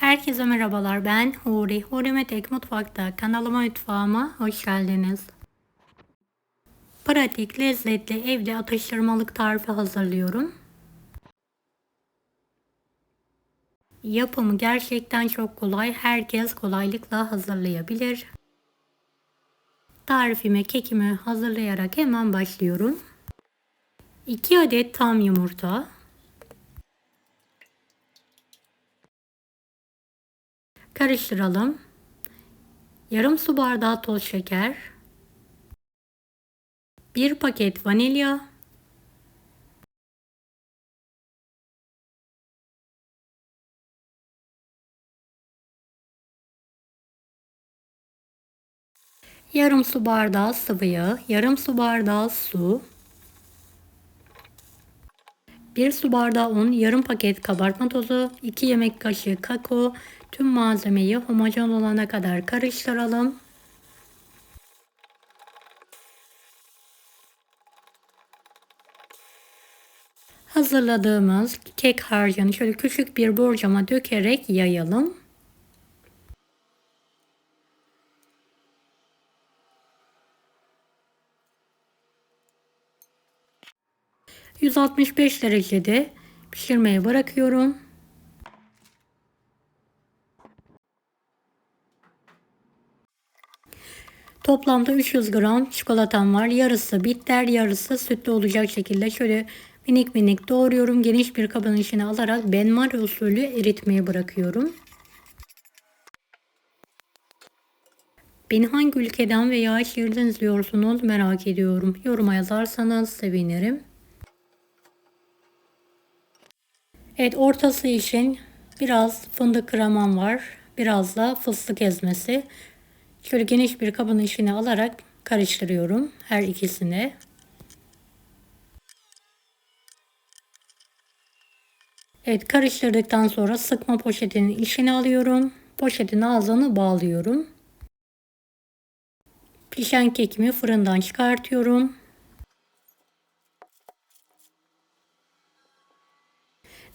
Herkese merhabalar, ben Huri. Huri Metek Mutfak'ta mutfağıma hoş geldiniz. Pratik, lezzetli evde atıştırmalık tarifi hazırlıyorum. Yapımı gerçekten çok kolay, herkes kolaylıkla hazırlayabilir. Tarifime kekimi hazırlayarak hemen başlıyorum. 2 adet tam yumurta, karıştıralım. Yarım su bardağı toz şeker, 1 paket vanilya, yarım su bardağı sıvı yağ, yarım su bardağı su, 1 su bardağı un, yarım paket kabartma tozu, 2 yemek kaşığı kakao. Tüm malzemeyi homojen olana kadar karıştıralım. Hazırladığımız kek harcını şöyle küçük bir borcama dökerek yayalım. ...165 derecede pişirmeye bırakıyorum. Toplamda 300 gram çikolatam var. Yarısı bitter, yarısı sütlü olacak şekilde şöyle minik minik doğruyorum. Geniş bir kabın içine alarak benmari usulü eritmeye bırakıyorum. Beni hangi ülkeden veya şehirden izliyorsunuz merak ediyorum. Yoruma yazarsanız sevinirim. Evet, ortası için biraz fındık kremam var. Biraz da fıstık ezmesi. Şöyle geniş bir kabın içine alarak karıştırıyorum her ikisini. Evet, karıştırdıktan sonra sıkma poşetinin içine alıyorum. Poşetin ağzını bağlıyorum. Pişen kekimi fırından çıkartıyorum.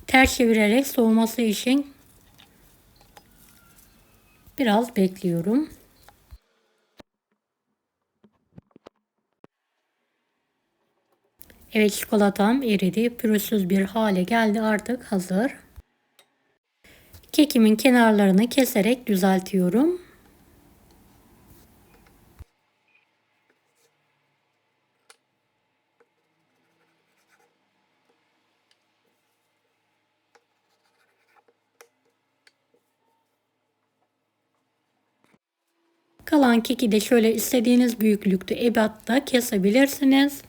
Ters çevirerek soğuması için biraz bekliyorum. Evet, çikolatam eridi. Pürüzsüz bir hale geldi. Artık hazır. Kekimin kenarlarını keserek düzeltiyorum. Kalan keki de şöyle istediğiniz büyüklükte ebatta kesebilirsiniz.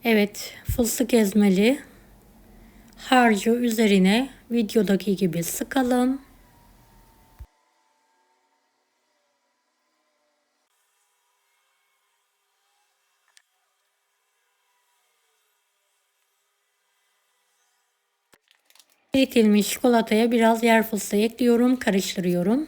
Evet, fıstık ezmeli harcı üzerine videodaki gibi sıkalım. Eritilmiş çikolataya biraz yer fıstığı ekliyorum, karıştırıyorum.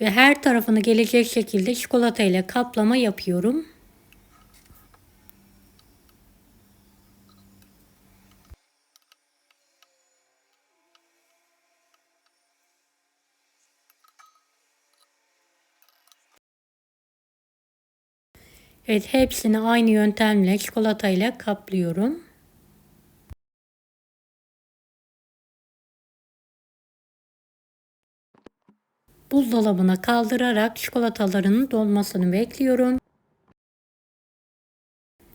Ve her tarafını gelecek şekilde çikolata ile kaplama yapıyorum. Evet, hepsini aynı yöntemle çikolata ile kaplıyorum. Buzdolabına kaldırarak çikolataların donmasını bekliyorum.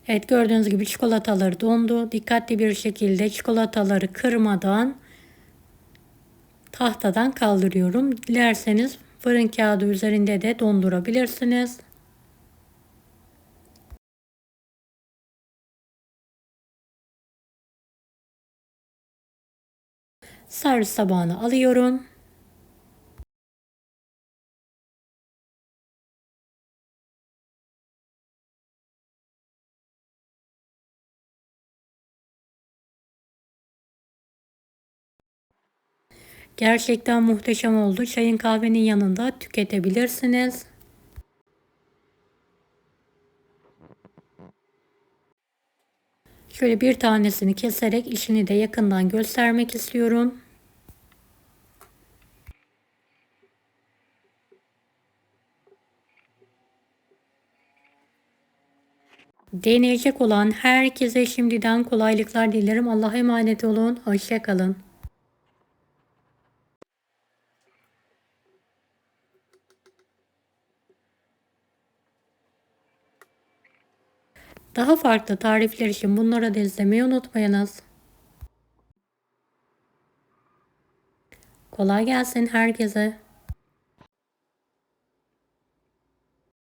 Evet, gördüğünüz gibi çikolataları dondu. Dikkatli bir şekilde çikolataları kırmadan tahtadan kaldırıyorum. Dilerseniz fırın kağıdı üzerinde de dondurabilirsiniz. Servis tabağına alıyorum. Gerçekten muhteşem oldu. Çayın kahvenin yanında tüketebilirsiniz. Şöyle bir tanesini keserek işini de yakından göstermek istiyorum. Deneyecek olan herkese şimdiden kolaylıklar dilerim. Allah'a emanet olun. Hoşça kalın. Daha farklı tarifler için bunları da izlemeyi unutmayınız. Kolay gelsin herkese.